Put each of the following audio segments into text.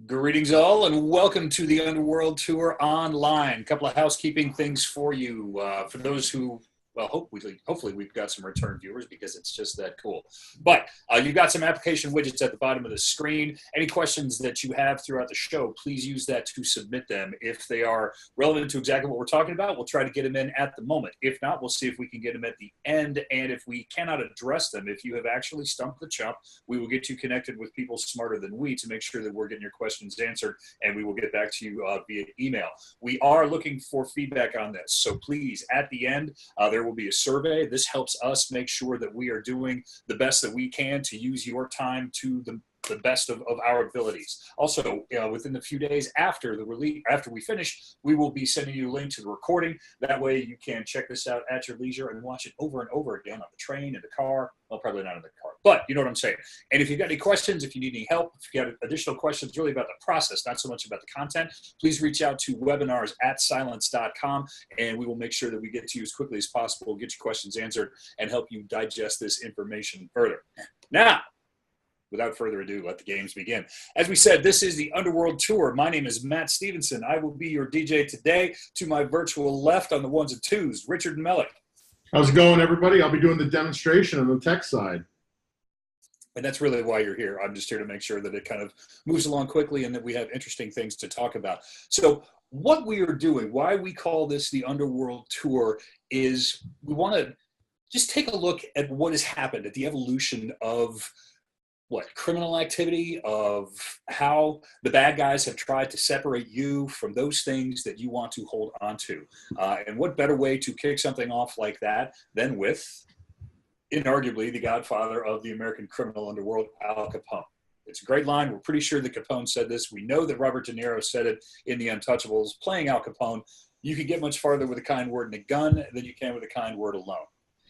Greetings all and welcome to the Underworld Tour online. A couple of housekeeping things for you. For those who, well, hopefully we've got some return viewers because it's just that cool. But you've got some application widgets at the bottom of the screen. Any questions that you have throughout the show, please use that to submit them. If they are relevant to exactly what we're talking about, we'll try to get them in at the moment. If not, we'll see if we can get them at the end. And if we cannot address them, if you have actually stumped the chump, we will get you connected with people smarter than we to make sure that we're getting your questions answered, and we will get back to you via email. We are looking for feedback on this, so please, at the end, there will be a survey. This helps us make sure that we are doing the best that we can to use your time to the best of our abilities. Also, within a few days after the release, after we finish, we will be sending you a link to the recording. That way you can check this out at your leisure and watch it over and over again on the train, in the car. Well, probably not in the car, but you know what I'm saying. And if you've got any questions, if you need any help, if you got additional questions really about the process, not so much about the content, please reach out to webinars@cylance.com, and we will make sure that we get to you as quickly as possible, get your questions answered, and help you digest this information further. Now, without further ado, let the games begin. As we said, this is the Underworld Tour. My name is Matt Stevenson. I will be your DJ today. To my virtual left on the ones and twos, Richard Mellick. How's it going, everybody? I'll be doing the demonstration on the tech side. And that's really why you're here. I'm just here to make sure that it kind of moves along quickly and that we have interesting things to talk about. So what we are doing, why we call this the Underworld Tour, is we want to just take a look at what has happened, at the evolution of criminal activity, of how the bad guys have tried to separate you from those things that you want to hold on to. And what better way to kick something off like that than with, inarguably, the godfather of the American criminal underworld, Al Capone. It's a great line. We're pretty sure that Capone said this. We know that Robert De Niro said it in The Untouchables. Playing Al Capone, you can get much farther with a kind word and a gun than you can with a kind word alone.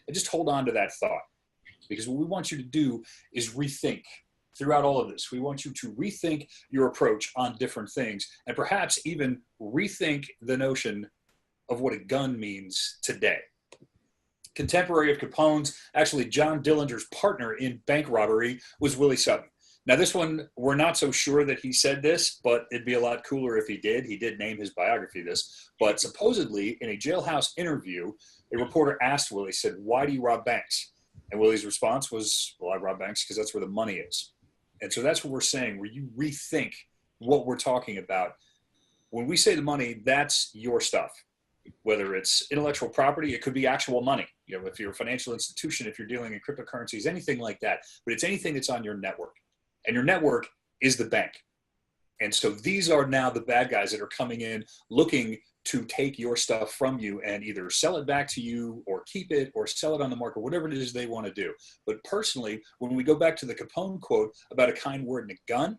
And just hold on to that thought. Because what we want you to do is rethink throughout all of this. We want you to rethink your approach on different things and perhaps even rethink the notion of what a gun means today. Contemporary of Capone's, actually John Dillinger's partner in bank robbery was Willie Sutton. Now this one, we're not so sure that he said this, but it'd be a lot cooler if he did. He did name his biography this. But supposedly in a jailhouse interview, a reporter asked Willie, said, "Why do you rob banks?" And Willie's response was, "Well, I rob banks because that's where the money is." And so that's what we're saying, where you rethink what we're talking about. When we say the money, that's your stuff. Whether it's intellectual property, it could be actual money. You know, if you're a financial institution, if you're dealing in cryptocurrencies, anything like that. But it's anything that's on your network. And your network is the bank. And so these are now the bad guys that are coming in looking to take your stuff from you and either sell it back to you or keep it or sell it on the market, whatever it is they want to do. But personally, when we go back to the Capone quote about a kind word and a gun,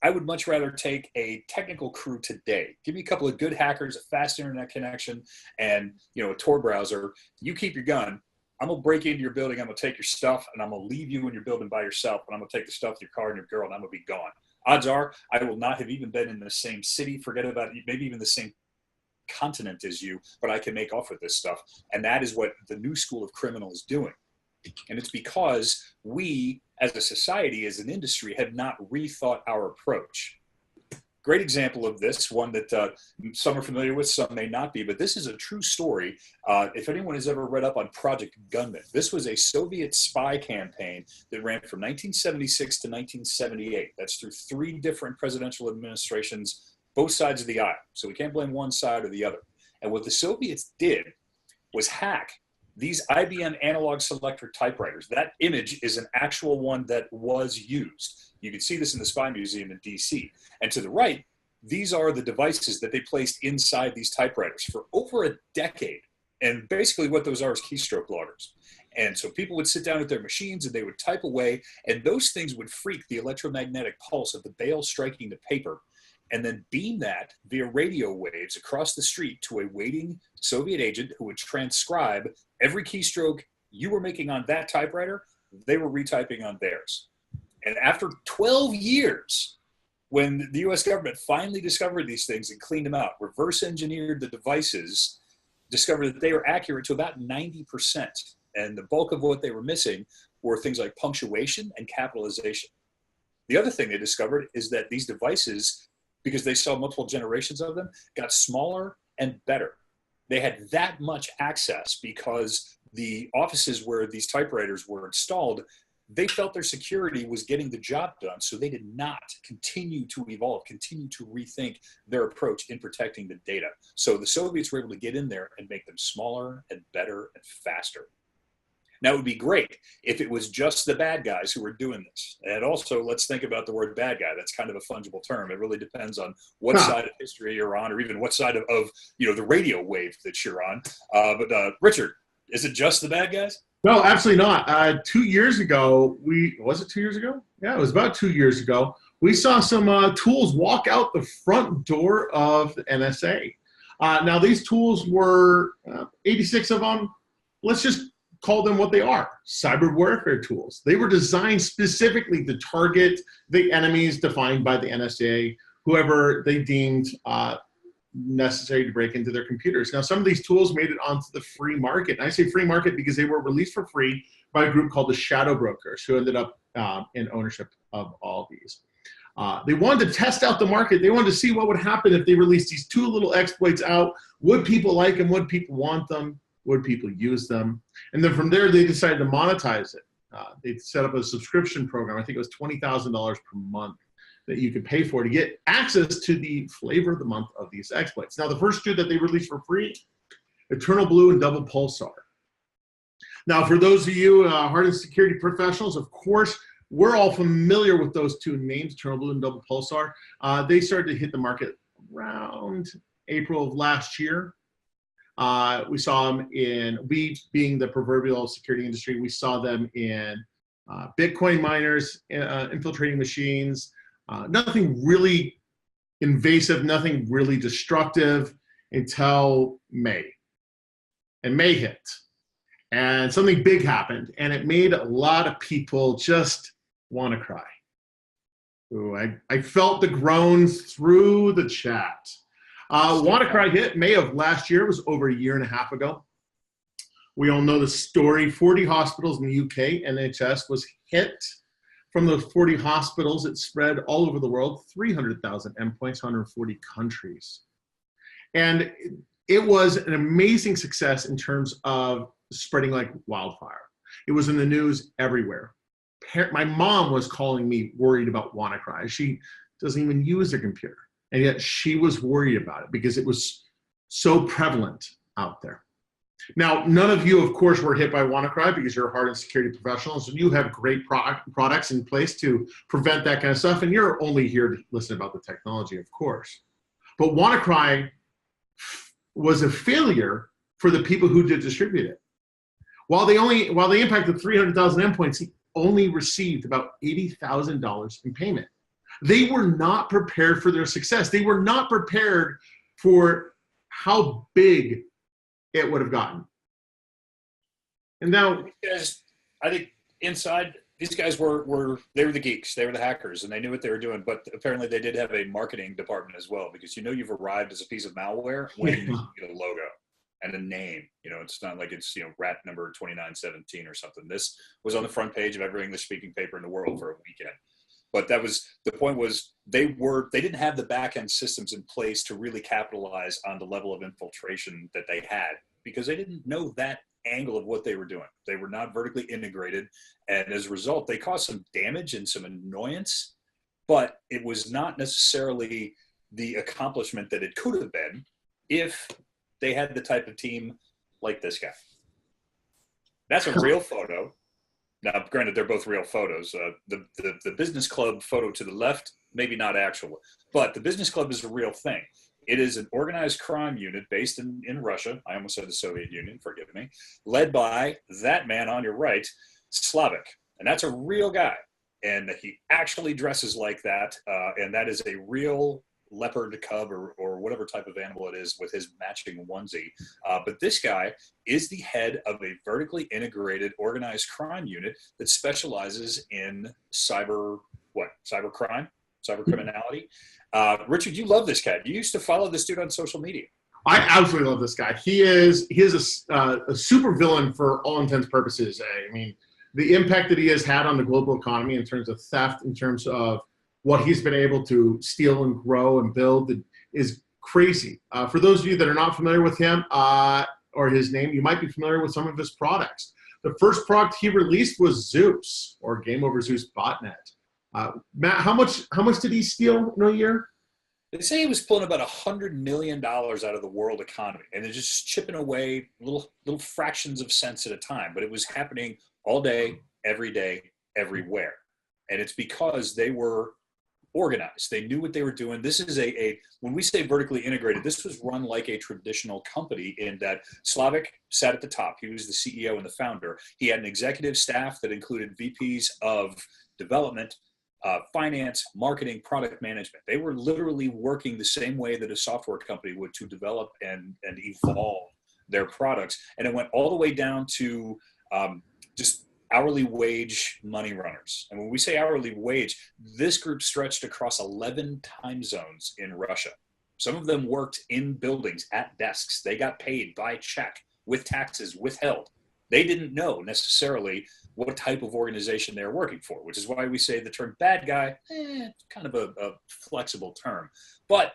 I would much rather take a technical crew today. Give me a couple of good hackers, a fast internet connection, and a Tor browser. You keep your gun. I'm going to break into your building. I'm going to take your stuff, and I'm going to leave you in your building by yourself, and I'm going to take the stuff, your car, and your girl, and I'm going to be gone. Odds are I will not have even been in the same city, forget about it, maybe even the same continent as you, but I can make off with this stuff. And that is what the new school of criminal is doing. And it's because we, as a society, as an industry, have not rethought our approach. Great example of this, one that some are familiar with, some may not be, but this is a true story. If anyone has ever read up on Project Gunman, this was a Soviet spy campaign that ran from 1976 to 1978. That's through 3 different presidential administrations, both sides of the aisle. So we can't blame one side or the other. And what the Soviets did was hack these IBM analog selector typewriters. That image is an actual one that was used. You can see this in the Spy Museum in DC. And to the right, these are the devices that they placed inside these typewriters for over a decade. And basically what those are is keystroke loggers. And so people would sit down at their machines and they would type away, and those things would freak the electromagnetic pulse of the bale striking the paper, and then beam that via radio waves across the street to a waiting Soviet agent who would transcribe every keystroke you were making on that typewriter, they were retyping on theirs. And after 12 years, when the US government finally discovered these things and cleaned them out, reverse engineered the devices, discovered that they were accurate to about 90%. And the bulk of what they were missing were things like punctuation and capitalization. The other thing they discovered is that these devices because they saw multiple generations of them, got smaller and better. They had that much access because the offices where these typewriters were installed, they felt their security was getting the job done. So they did not continue to evolve, continue to rethink their approach in protecting the data. So the Soviets were able to get in there and make them smaller and better and faster. Now, it would be great if it was just the bad guys who were doing this. And also, let's think about the word bad guy. That's kind of a fungible term. It really depends on what side of history you're on, or even what side of the radio wave that you're on. But Richard, is it just the bad guys? No, absolutely not. 2 years ago, was it 2 years ago? Yeah, it was about 2 years ago. We saw some tools walk out the front door of the NSA. Now, these tools were 86 of them. Let's just call them what they are, cyber warfare tools. They were designed specifically to target the enemies defined by the NSA, whoever they deemed necessary to break into their computers. Now, some of these tools made it onto the free market. And I say free market because they were released for free by a group called the Shadow Brokers, who ended up in ownership of all these. They wanted to test out the market. They wanted to see what would happen if they released these two little exploits out. Would people like them? Would people want them? Would people use them? And then from there, they decided to monetize it. They set up a subscription program. I think it was $20,000 per month that you could pay for to get access to the flavor of the month of these exploits. Now, the first two that they released for free, Eternal Blue and Double Pulsar. Now, for those of you hardened security professionals, of course, we're all familiar with those two names, Eternal Blue and Double Pulsar. They started to hit the market around April of last year. We saw them we being the proverbial security industry, we saw them in Bitcoin miners, infiltrating machines, nothing really invasive, nothing really destructive until May. And May hit. And something big happened, and it made a lot of people just want to cry. Ooh, I felt the groans through the chat. WannaCry hit May of last year. It was over a year and a half ago. We all know the story. 40 hospitals in the UK, NHS was hit. From those 40 hospitals, it spread all over the world, 300,000 endpoints, 140 countries. And it was an amazing success in terms of spreading like wildfire. It was in the news everywhere. My mom was calling me worried about WannaCry. She doesn't even use a computer. And yet she was worried about it because it was so prevalent out there. Now, none of you, of course, were hit by WannaCry because you're hardened security professionals and you have great products in place to prevent that kind of stuff. And you're only here to listen about the technology, of course. But WannaCry was a failure for the people who did distribute it. While they impacted 300,000 endpoints, he only received about $80,000 in payment. They were not prepared for their success. They were not prepared for how big it would have gotten. And now, I think inside, these guys were the geeks, they were the hackers, and they knew what they were doing. But apparently, they did have a marketing department as well, because you've arrived as a piece of malware when you get a logo and a name. It's not like it's rat number 2917 or something. This was on the front page of every English-speaking paper in the world for a weekend. But that was the point. Was they didn't have the back end systems in place to really capitalize on the level of infiltration that they had, because they didn't know that angle of what they were doing. They were not vertically integrated, and as a result, they caused some damage and some annoyance. But it was not necessarily the accomplishment that it could have been if they had the type of team like this guy. That's a real photo. Now, granted, they're both real photos. The business club photo to the left, maybe not actual, but the business club is a real thing. It is an organized crime unit based in Russia. I almost said the Soviet Union, forgive me. Led by that man on your right, Slavik. And that's a real guy. And he actually dresses like that. And that is a real leopard cub or whatever type of animal it is with his matching onesie. But this guy is the head of a vertically integrated organized crime unit that specializes in cyber crime, cyber criminality. Richard, you love this guy. You used to follow this dude on social media. I absolutely love this guy. He is a super villain for all intents and purposes. I mean, the impact that he has had on the global economy in terms of theft, in terms of what he's been able to steal and grow and build is crazy. For those of you that are not familiar with him or his name, you might be familiar with some of his products. The first product he released was Zeus, or Game Over Zeus botnet. Matt, how much did he steal in a year? They say he was pulling about $100 million out of the world economy, and they're just chipping away little fractions of cents at a time. But it was happening all day, everywhere. And it's because they were organized. They knew what they were doing. This is when we say vertically integrated, this was run like a traditional company in that Slavic sat at the top. He was the CEO and the founder. He had an executive staff that included VPs of development, finance, marketing, product management. They were literally working the same way that a software company would to develop and evolve their products. And it went all the way down to just hourly wage money runners. And when we say hourly wage, this group stretched across 11 time zones in Russia. Some of them worked in buildings at desks. They got paid by check with taxes withheld. They didn't know necessarily what type of organization they're working for, which is why we say the term bad guy, kind of a flexible term. But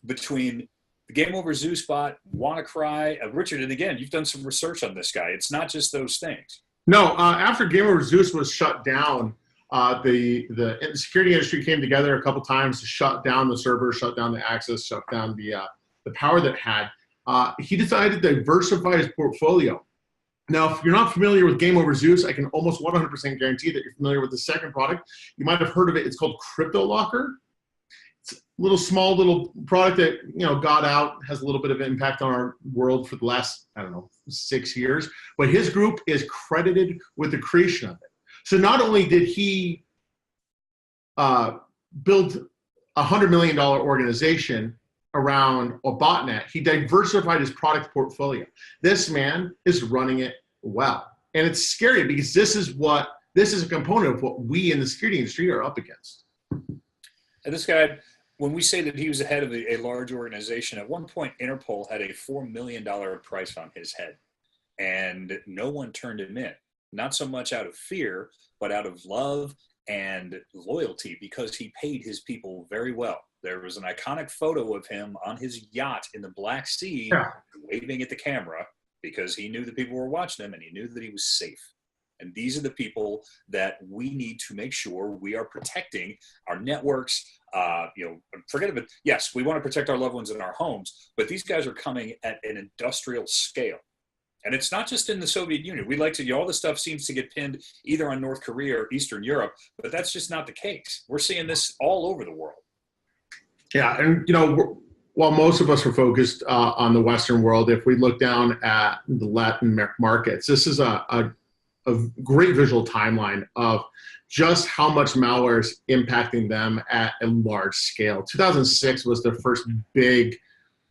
between the Game Over Zeus bot, WannaCry, Richard, and again, you've done some research on this guy. It's not just those things. No, after Game Over Zeus was shut down, the security industry came together a couple times to shut down the server, shut down the access, shut down the power that it had. He decided to diversify his portfolio. Now, if you're not familiar with Game Over Zeus, I can almost 100% guarantee that you're familiar with the second product. You might have heard of it. It's called Crypto Locker. It's a small little product that got out, has a little bit of impact on our world for the last 6 years. But his group is credited with the creation of it. So not only did he build a $100 million organization around a botnet, he diversified his product portfolio. This man is running it well. And it's scary because this is a component of what we in the security industry are up against. And this guy, when we say that he was the head of a large organization, at one point Interpol had a $4 million price on his head, and no one turned him in. Not so much out of fear, but out of love and loyalty, because he paid his people very well. There was an iconic photo of him on his yacht in the Black Sea, waving at the camera, because he knew that people were watching him and he knew that he was safe. And these are the people that we need to make sure we are protecting our networks. Forget about it. Yes, we want to protect our loved ones in our homes, but these guys are coming at an industrial scale. And it's not just in the Soviet Union. We like to, all this stuff seems to get pinned either on North Korea or Eastern Europe, but that's just not the case. We're seeing this all over the world. Yeah, and while most of us are focused on the Western world, if we look down at the Latin markets, this is a great visual timeline of just how much malware is impacting them at a large scale. 2006 was the first big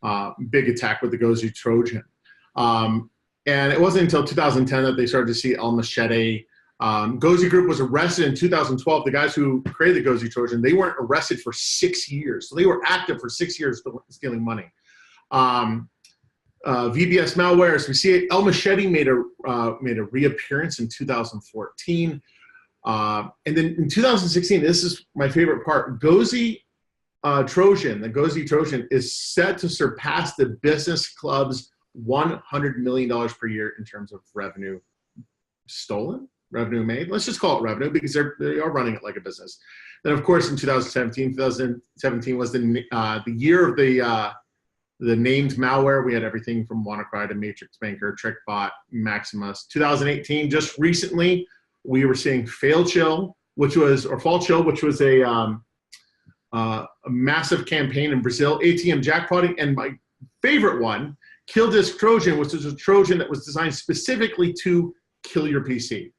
attack with the Gozi Trojan. And it wasn't until 2010 that they started to see El Machete. Gozi Group was arrested in 2012. The guys who created the Gozi Trojan, they weren't arrested for 6 years. So they were active for 6 years stealing money. VBS malware, as we see it, El Machete made a reappearance in 2014. And then in 2016, this is my favorite part, Gozi Trojan, the Gozi Trojan is set to surpass the business club's $100 million per year in terms of revenue stolen, revenue made. Let's just call it revenue because they are running it like a business. Then, of course, in 2017 was the year of the named malware. We had everything from WannaCry to Matrix Banker, TrickBot, Maximus. 2018, just recently, we were seeing FailChill, which was a massive campaign in Brazil, ATM jackpotting, and my favorite one, Kill Disk Trojan, which is a Trojan that was designed specifically to kill your PC.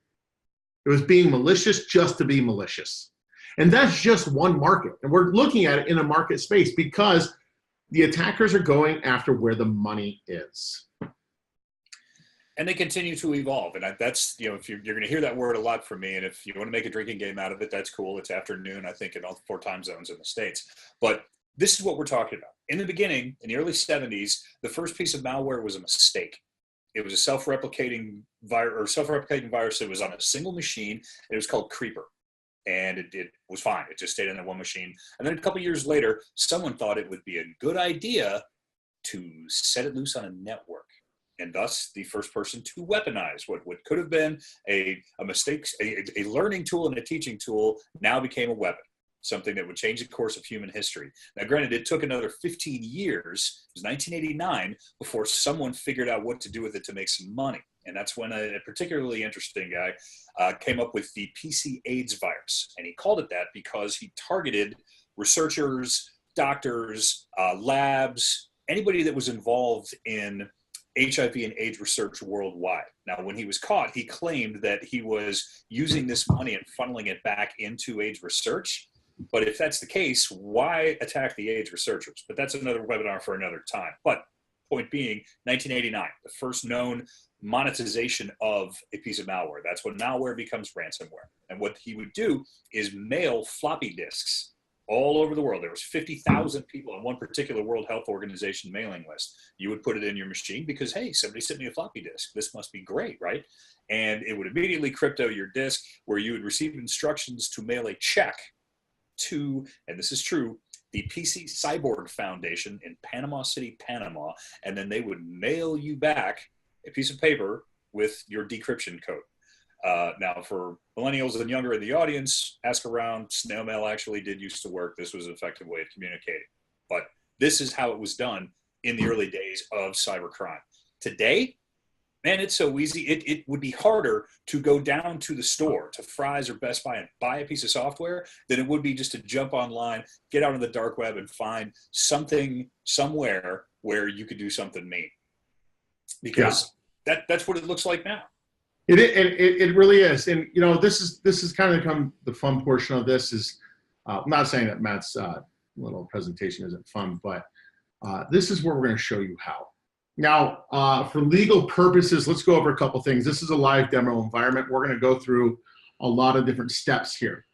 It was being malicious just to be malicious. And that's just one market. And we're looking at it in a market space because the attackers are going after where the money is. And they continue to evolve. And that's, if you're going to hear that word a lot from me, and if you want to make a drinking game out of it, that's cool. It's afternoon, I think, in all 4 time zones in the States. But this is what we're talking about. In the beginning, in the early 70s, the first piece of malware was a mistake. It was a self-replicating virus that was on a single machine, and it was called Creeper. And it was fine. It just stayed in that one machine. And then a couple years later, someone thought it would be a good idea to set it loose on a network. And thus, the first person to weaponize what could have been a mistake, a learning tool and a teaching tool, now became a weapon, something that would change the course of human history. Now, granted, it took another 15 years, it was 1989, before someone figured out what to do with it to make some money. And that's when a particularly interesting guy came up with the PC AIDS virus. And he called it that because he targeted researchers, doctors, labs, anybody that was involved in HIV and AIDS research worldwide. Now, when he was caught, he claimed that he was using this money and funneling it back into AIDS research. But if that's the case, why attack the AIDS researchers? But that's another webinar for another time. But point being, 1989, the first known monetization of a piece of malware. That's when malware becomes ransomware. And what he would do is mail floppy disks all over the world. There was 50,000 people on one particular World Health Organization mailing list. You would put it in your machine because, hey, somebody sent me a floppy disk. This must be great, right? And it would immediately crypto your disk, where you would receive instructions to mail a check to, and this is true, the PC Cyborg Foundation in Panama City, Panama, and then they would mail you back a piece of paper with your decryption code. Now, for millennials and younger in the audience, ask around. Snail mail actually did used to work. This was an effective way of communicating. But this is how it was done in the early days of cybercrime. Today, man, it's so easy. It would be harder to go down to the store, to Fry's or Best Buy, and buy a piece of software than it would be just to jump online, get out on the dark web, and find something somewhere where you could do something mean. Because that's what it looks like now. It really is. And, you know, this is kind of come the fun portion of this is, I'm not saying that Matt's little presentation isn't fun, but this is where we're going to show you how. Now, for legal purposes, let's go over a couple things. This is a live demo environment. We're going to go through a lot of different steps here.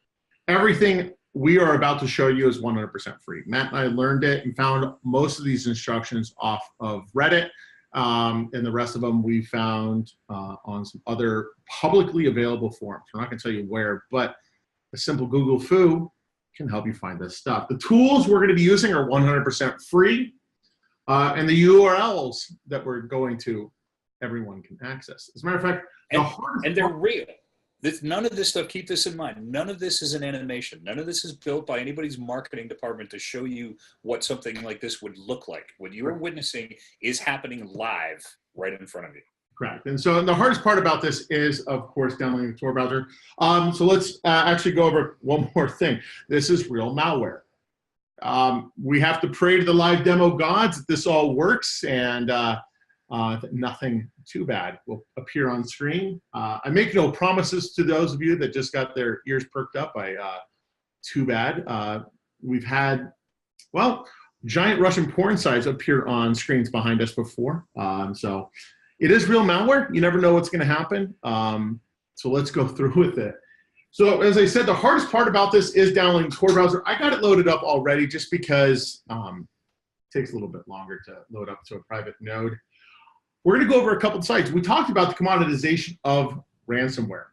Everything we are about to show you is 100% free. Matt and I learned it and found most of these instructions off of Reddit. And the rest of them we found on some other publicly available forums. We're not going to tell you where, but a simple Google foo can help you find this stuff. The tools we're going to be using are 100% free, and the URLs that we're going to, everyone can access. As a matter of fact, and they're real. None of this stuff, keep this in mind, none of this is an animation. None of this is built by anybody's marketing department to show you what something like this would look like. What you are witnessing is happening live right in front of you. Correct. And so the hardest part about this is, of course, downloading the Tor browser. So let's actually go over one more thing. This is real malware. We have to pray to the live demo gods that this all works, and that nothing too bad will appear on screen. I make no promises to those of you that just got their ears perked up by too bad. We've had, well, giant Russian porn sites appear on screens behind us before. So it is real malware. You never know what's going to happen. So let's go through with it. So as I said, the hardest part about this is downloading the Tor browser. I got it loaded up already just because it takes a little bit longer to load up to a private node. We're going to go over a couple of sites. We talked about the commoditization of ransomware.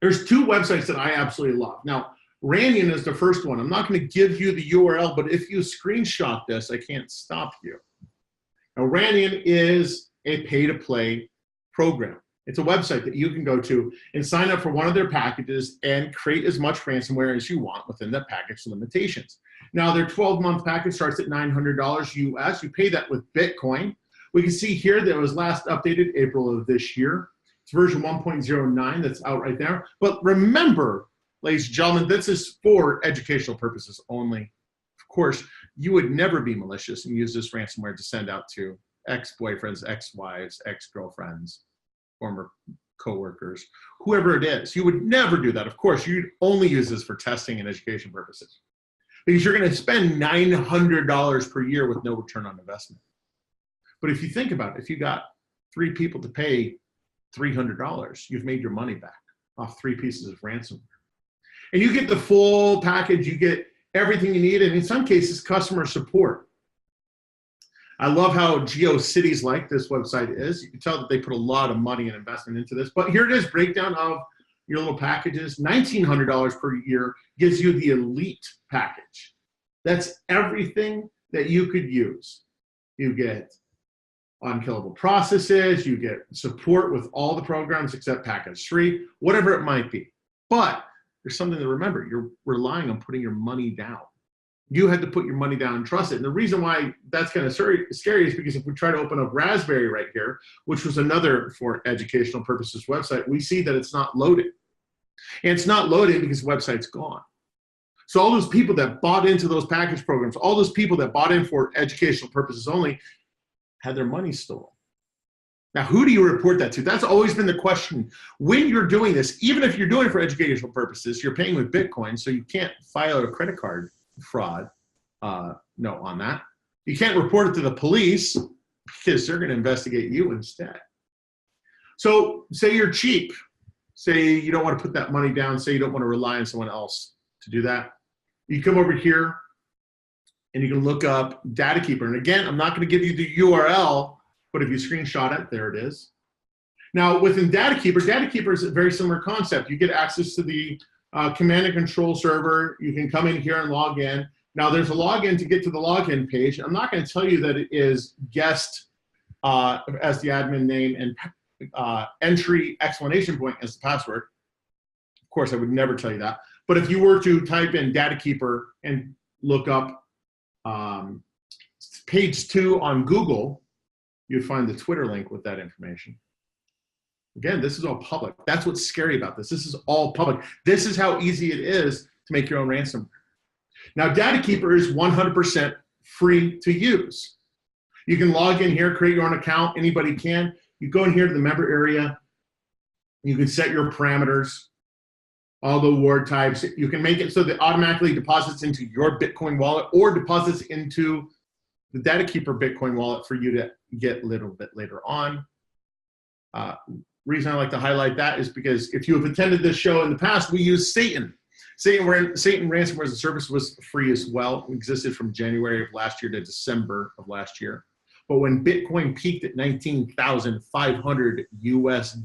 There's two websites that I absolutely love. Now, Ranyan is the first one. I'm not going to give you the URL, but if you screenshot this, I can't stop you. Now, Ranyan is a pay-to-play program. It's a website that you can go to and sign up for one of their packages and create as much ransomware as you want within the package limitations. Now, their 12-month package starts at $900 US. You pay that with Bitcoin. We can see here that it was last updated April of this year. It's version 1.09 that's out right there. But remember, ladies and gentlemen, this is for educational purposes only. Of course, you would never be malicious and use this ransomware to send out to ex-boyfriends, ex-wives, ex-girlfriends, former coworkers, whoever it is. You would never do that. Of course, you'd only use this for testing and education purposes, because you're going to spend $900 per year with no return on investment. But if you think about it, if you got 3 people to pay $300, you've made your money back off 3 pieces of ransomware. And you get the full package, you get everything you need, and in some cases, customer support. I love how GeoCities like this website is. You can tell that they put a lot of money and investment into this. But here it is, breakdown of your little packages. $1,900 per year gives you the elite package. That's everything that you could use. You get unkillable processes, you get support with all the programs except package 3, whatever it might be. But there's something to remember. You're relying on putting your money down. You had to put your money down and trust it. And the reason why that's kind of scary is because if we try to open up Raspberry right here, which was another for educational purposes website, we see that it's not loaded. And it's not loaded because the website's gone. So all those people that bought into those package programs, all those people that bought in for educational purposes only, had their money stolen. Now, who do you report that to? That's always been the question. When you're doing this, even if you're doing it for educational purposes, you're paying with Bitcoin, so you can't file a credit card fraud note on that. You can't report it to the police because they're going to investigate you instead. So say you're cheap. Say you don't want to put that money down. Say you don't want to rely on someone else to do that. You come over here and you can look up Data Keeper. And again, I'm not going to give you the URL, but if you screenshot it, there it is. Now, within Data Keeper is a very similar concept. You get access to the command and control server. You can come in here and log in. Now, there's a login to get to the login page. I'm not going to tell you that it is guest as the admin name and entry exclamation point as the password. Of course, I would never tell you that. But if you were to type in Data Keeper and look up page 2 on Google, you'd find the Twitter link with that information. Again, this is all public. That's what's scary about this. This is all public. This is how easy it is to make your own ransomware. Now, Data Keeper is 100% free to use. You can log in here, create your own account. Anybody can. You go in here to the member area. You can set your parameters, all the reward types. You can make it so that it automatically deposits into your Bitcoin wallet or deposits into the Data Keeper Bitcoin wallet for you to get a little bit later on. Reason I like to highlight that is because if you have attended this show in the past, we used Satan. Satan Ransomware as a Service was free as well. It existed from January of last year to December of last year. But when Bitcoin peaked at $19,500 US,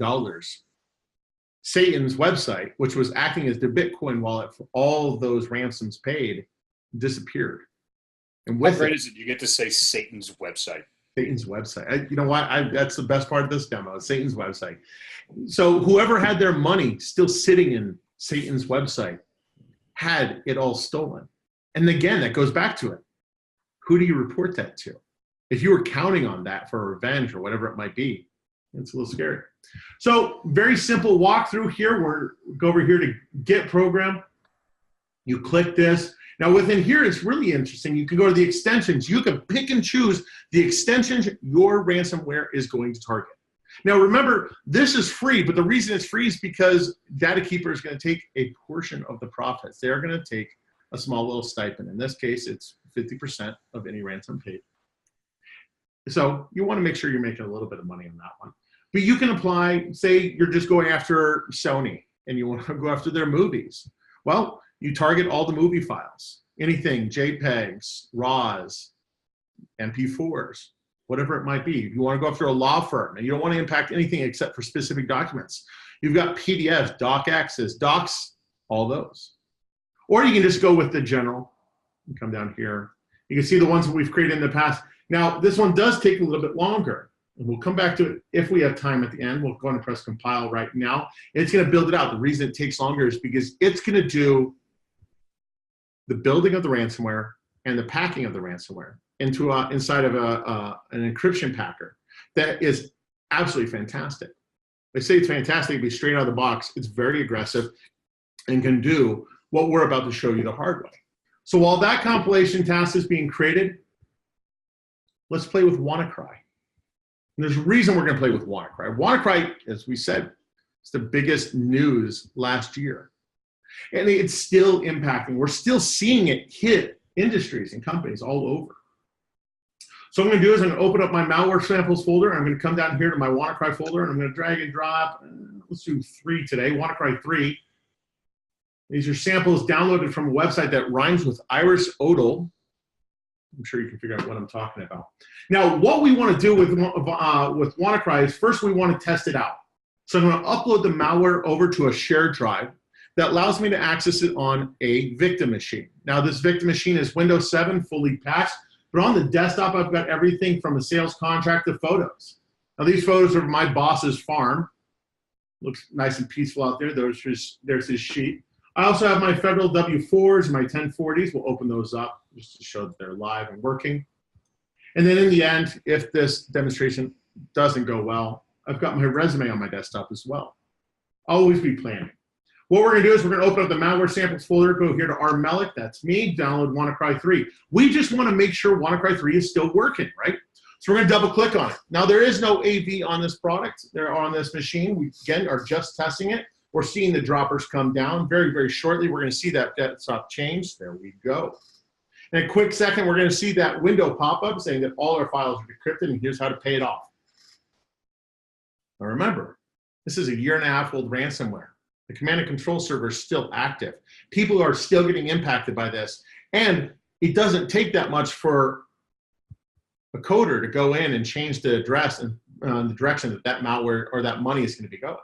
Satan's website, which was acting as the Bitcoin wallet for all of those ransoms paid, disappeared. And how great is it you get to say Satan's website? Satan's website. You know what? That's the best part of this demo, Satan's website. So whoever had their money still sitting in Satan's website had it all stolen. And again, that goes back to it. Who do you report that to? If you were counting on that for revenge or whatever it might be, it's a little scary. So very simple walkthrough here. We go over here to Get Program. You click this. Now within here, it's really interesting. You can go to the extensions. You can pick and choose the extensions your ransomware is going to target. Now remember, this is free, but the reason it's free is because Data Keeper is going to take a portion of the profits. They're going to take a small little stipend. In this case, it's 50% of any ransom paid. So you want to make sure you're making a little bit of money on that one. But you can apply, say you're just going after Sony and you want to go after their movies. Well, you target all the movie files, anything, JPEGs, RAWs, MP4s, whatever it might be. You want to go after a law firm and you don't want to impact anything except for specific documents. You've got PDFs, DocAccess, Docs, all those. Or you can just go with the general and come down here. You can see the ones that we've created in the past. Now, this one does take a little bit longer. And we'll come back to it if we have time at the end. We'll go and press compile right now. It's going to build it out. The reason it takes longer is because it's going to do the building of the ransomware and the packing of the ransomware into inside of an encryption packer that is absolutely fantastic. They say it's fantastic, it'd be straight out of the box. It's very aggressive and can do what we're about to show you the hard way. So while that compilation task is being created, let's play with WannaCry. And there's a reason we're going to play with WannaCry. WannaCry, as we said, is the biggest news last year. And it's still impacting. We're still seeing it hit industries and companies all over. So what I'm going to do is I'm going to open up my malware samples folder. I'm going to come down here to my WannaCry folder, and I'm going to drag and drop. Let's do 3 today, WannaCry 3. These are samples downloaded from a website that rhymes with Iris Odal. I'm sure you can figure out what I'm talking about. Now, what we want to do with WannaCry is first we want to test it out. So I'm going to upload the malware over to a shared drive that allows me to access it on a victim machine. Now, this victim machine is Windows 7 fully patched, but on the desktop, I've got everything from a sales contract to photos. Now, these photos are of my boss's farm. Looks nice and peaceful out there. There's his sheet. I also have my federal W-4s and my 1040s. We'll open those up just to show that they're live and working. And then in the end, if this demonstration doesn't go well, I've got my resume on my desktop as well. Always be planning. What we're going to do is we're going to open up the malware samples folder, go here to RMelic, that's me, download WannaCry 3. We just want to make sure WannaCry 3 is still working, right? So we're going to double click on it. Now there is no AV on this product. They're on this machine. We again are just testing it. We're seeing the droppers come down very, very shortly. We're going to see that desktop change. There we go. In a quick second, we're going to see that window pop up saying that all our files are decrypted and here's how to pay it off. Now remember, this is a 1.5-year old ransomware. The command and control server is still active. People are still getting impacted by this. And it doesn't take that much for a coder to go in and change the address and the direction that that malware or that money is going to be going.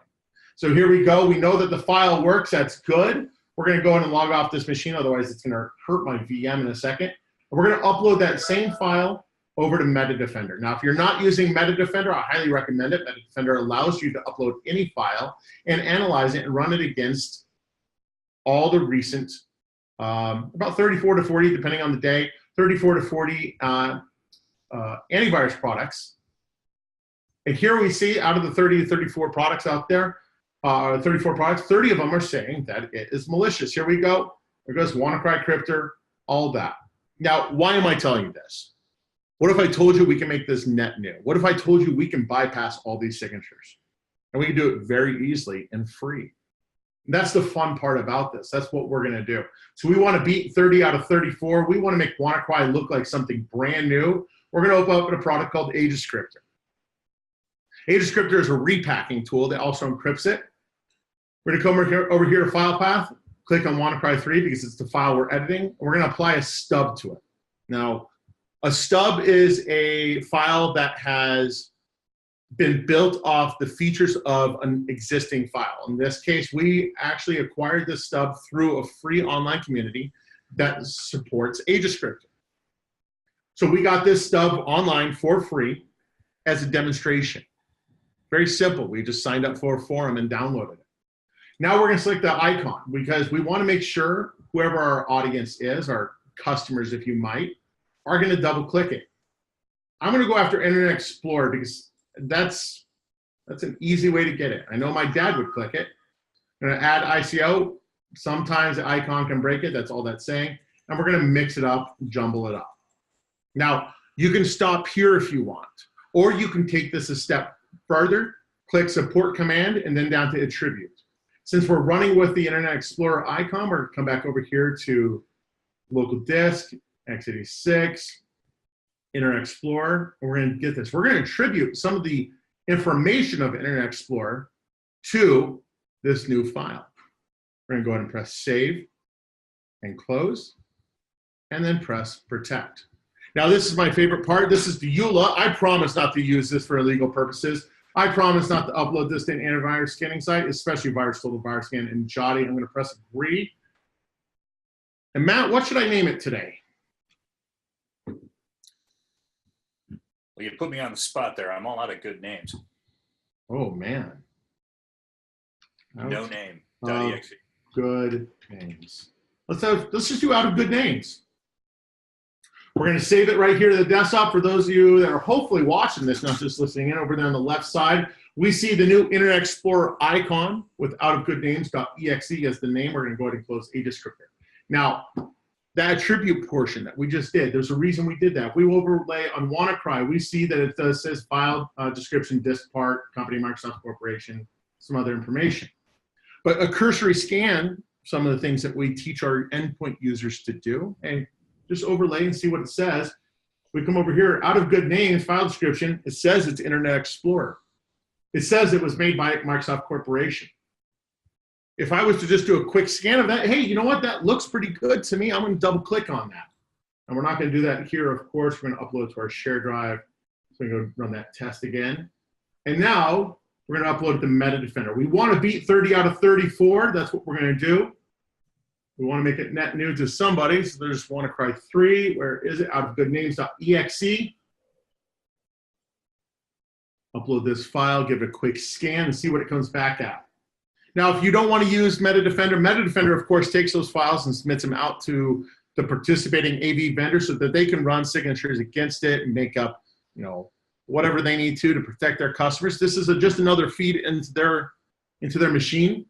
So here we go. We know that the file works. That's good. We're going to go in and log off this machine. Otherwise, it's going to hurt my VM in a second. And we're going to upload that same file over to MetaDefender. Now, if you're not using MetaDefender, I highly recommend it. MetaDefender allows you to upload any file and analyze it and run it against all the recent, about 34 to 40, depending on the day, 34 to 40 antivirus products. And here we see out of the 30 to 34 products out there, 34 products, 30 of them are saying that it is malicious. Here we go. There goes WannaCry Cryptor, all that. Now, why am I telling you this? What if I told you we can make this net new? What if I told you we can bypass all these signatures? And we can do it very easily and free. And that's the fun part about this. That's what we're going to do. So we want to beat 30 out of 34. We want to make WannaCry look like something brand new. We're going to open up a product called AgeScriptor. AgeScriptor is a repacking tool that also encrypts it. We're going to come over here to File Path, click on WannaCry 3 because it's the file we're editing. We're going to apply a stub to it. Now, a stub is a file that has been built off the features of an existing file. In this case, we actually acquired this stub through a free online community that supports AgeScriptor. So we got this stub online for free as a demonstration. Very simple. We just signed up for a forum and downloaded it. Now we're going to select the icon because we want to make sure whoever our audience is, our customers, if you might, are going to double click it. I'm going to go after Internet Explorer because that's an easy way to get it. I know my dad would click it. I'm going to add ICO. Sometimes the icon can break it. That's all that's saying. And we're going to mix it up, jumble it up. Now, you can stop here if you want, or you can take this a step further, click Support Command, and then down to Attribute. Since we're running with the Internet Explorer icon, we're going to come back over here to Local Disk, x86, Internet Explorer, and we're going to get this. We're going to attribute some of the information of Internet Explorer to this new file. We're going to go ahead and press Save and Close, and then press Protect. Now, this is my favorite part. This is the EULA. I promise not to use this for illegal purposes. I promise not to upload this to an antivirus scanning site, especially VirusTotal, VirusScan, and Jotty. I'm going to press Agree. And Matt, what should I name it today? Well, you put me on the spot there. I'm all out of good names. Oh, man. No name. .exe. Good names. Let's just do out of good names. We're going to save it right here to the desktop. For those of you that are hopefully watching this, not just listening in, over there on the left side, we see the new Internet Explorer icon with outofgoodnames.exe as the name. We're going to go ahead and close AgeScriptor. Now, that attribute portion that we just did, there's a reason we did that. If we overlay on WannaCry, we see that it says file description, disk part, company, Microsoft Corporation, some other information. But a cursory scan, some of the things that we teach our endpoint users to do, and just overlay and see what it says. We come over here, out of good names, file description, it says it's Internet Explorer. It says it was made by Microsoft Corporation. If I was to just do a quick scan of that, hey, you know what? That looks pretty good to me. I'm going to double click on that. And we're not going to do that here, of course. We're going to upload to our share drive. So we're going to run that test again. And now We're going to upload it to Metadefender. We want to beat 30 out of 34. That's what we're going to do. We want to make it net new to somebody. So there's WannaCry 3. Where is it? Out of goodnames.exe. Upload this file, give it a quick scan, and see what it comes back at. Now, if you don't want to use Metadefender, Metadefender, of course, takes those files and submits them out to the participating AV vendor so that they can run signatures against it and make up, whatever they need to protect their customers. This is just another feed into their machine.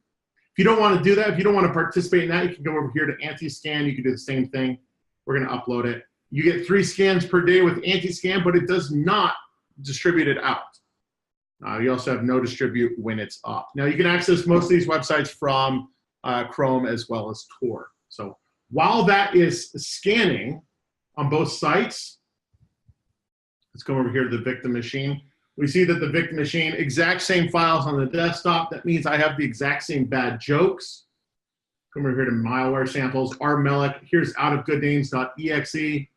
If you don't want to do that, if you don't want to participate in that, you can go over here to anti-scan. You can do the same thing. We're going to upload it. You get 3 scans per day with anti-scan, but it does not distribute it out. You also have no distribute when it's up. Now, you can access most of these websites from Chrome as well as Tor. So while that is scanning on both sites, let's go over here to the victim machine. We see that the victim machine, exact same files on the desktop. That means I have the exact same bad jokes. Come over here to malware samples, rmelic. Here's outofgoodnames.exe.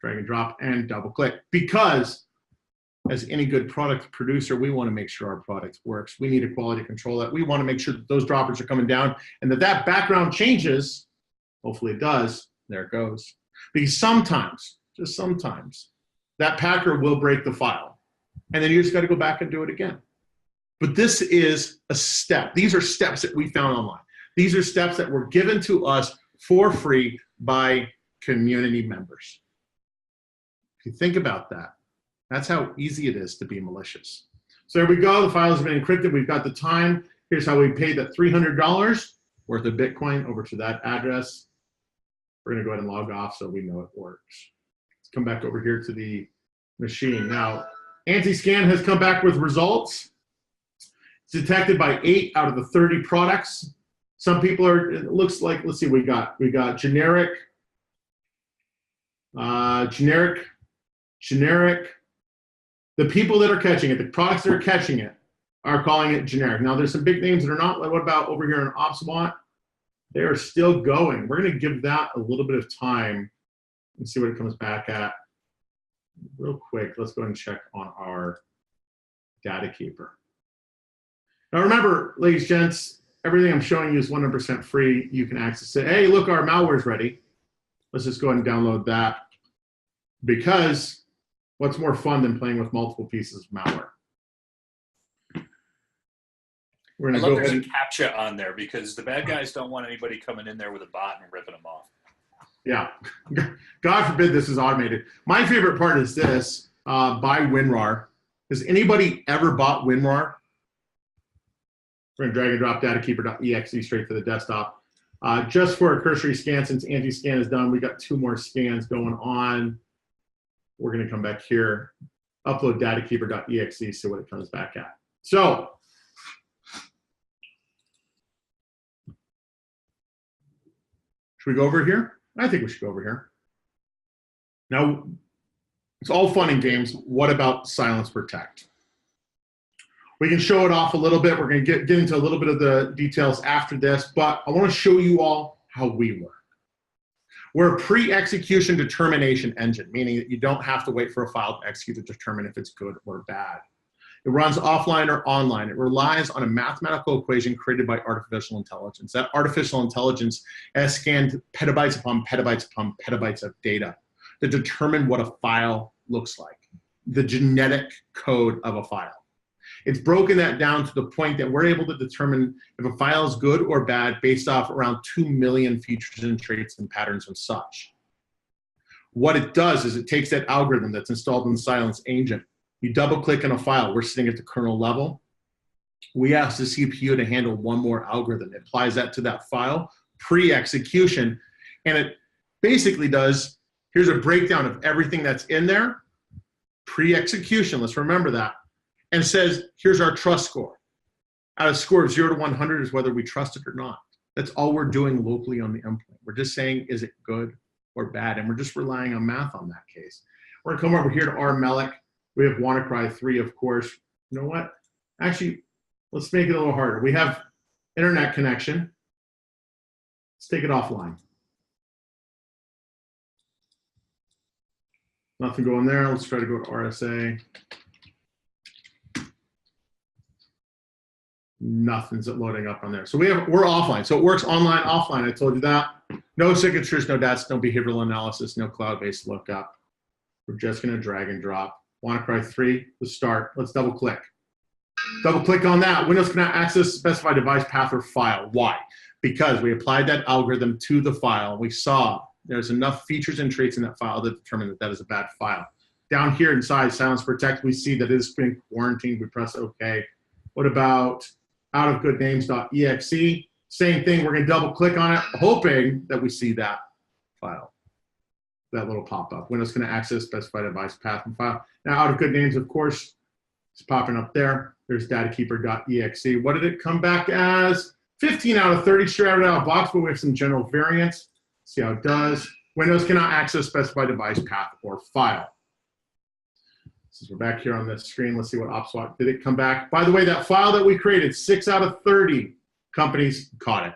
Drag and drop and double click. Because as any good product producer, we want to make sure our product works. We need a quality control that. We want to make sure that those droppers are coming down and that background changes. Hopefully it does. There it goes. Because sometimes, just sometimes, that packer will break the file. And then you just got to go back and do it again. But this is a step. These are steps that we found online. These are steps that were given to us for free by community members. If you think about that, that's how easy it is to be malicious. So there we go. The file has been encrypted. We've got the time. Here's how we paid that $300 worth of Bitcoin over to that address. We're going to go ahead and log off so we know it works. Let's come back over here to the machine. Now, anti-scan has come back with results. It's detected by 8 out of the 30 products. Some people are, it looks like, let's see, we got generic, generic. The people that are catching it, the products that are catching it, are calling it generic. Now, there's some big names that are not. Like, what about over here in OpsWatt? They are still going. We're going to give that a little bit of time and see what it comes back at. Real quick, let's go ahead and check on our data keeper. Now, remember, ladies and gents, everything I'm showing you is 100% free. You can access it. Hey, look, our malware's ready. Let's just go ahead and download that, because what's more fun than playing with multiple pieces of malware? We're I gonna love go there's ahead a CAPTCHA on there because the bad guys don't want anybody coming in there with a bot and ripping them off. Yeah, God forbid this is automated. My favorite part is this, by WinRAR. Has anybody ever bought WinRAR? We're gonna drag and drop datakeeper.exe straight to the desktop. Just for a cursory scan, since anti-scan is done, we got 2 more scans going on. We're gonna come back here, upload datakeeper.exe, see what it comes back at. So, should we go over here? I think we should go over here. Now, it's all fun and games. What about Cylance Protect? We can show it off a little bit. We're going to get into a little bit of the details after this, but I want to show you all how we work. We're a pre-execution determination engine, meaning that you don't have to wait for a file to execute to determine if it's good or bad. It runs offline or online. It relies on a mathematical equation created by artificial intelligence. That artificial intelligence has scanned petabytes upon petabytes of data to determine what a file looks like, the genetic code of a file. It's broken that down to the point that we're able to determine if a file is good or bad based off around 2 million features and traits and patterns and such. What it does is it takes that algorithm that's installed in the Cylance agent. You double click on a file, we're sitting at the kernel level. We ask the CPU to handle one more algorithm. It applies that to that file, pre-execution, and it basically does, here's a breakdown of everything that's in there, pre-execution, let's remember that, and says, here's our trust score. Out of a score of 0 to 100 is whether we trust it or not. That's all we're doing locally on the endpoint. We're just saying, is it good or bad? And we're just relying on math on that case. We're gonna come over here to rmelic. We have WannaCry 3, of course. You know what? Actually, let's make it a little harder. We have internet connection. Let's take it offline. Nothing going there. Let's try to go to RSA. Nothing's loading up on there. So we're offline. So it works online, offline. I told you that. No signatures, no DATs, no behavioral analysis, no cloud-based lookup. We're just going to drag and drop. WannaCry 3, let's start. Let's double click. Double click on that. Windows cannot access specified device path or file. Why? Because we applied that algorithm to the file. We saw there's enough features and traits in that file to determine that that is a bad file. Down here inside Cylance Protect, we see that it is being quarantined. We press OK. What about outofgoodnames.exe? Same thing. We're going to double click on it, hoping that we see that file, that little pop-up. Windows can access specified device path and file. Now, out of good names, of course, it's popping up there. There's datakeeper.exe. What did it come back as? 15 out of 30, straight out of the box, but we have some general variants. See how it does. Windows cannot access specified device path or file. Since we're back here on the screen, let's see what OpSWAT did it come back. By the way, that file that we created, 6 out of 30 companies caught it.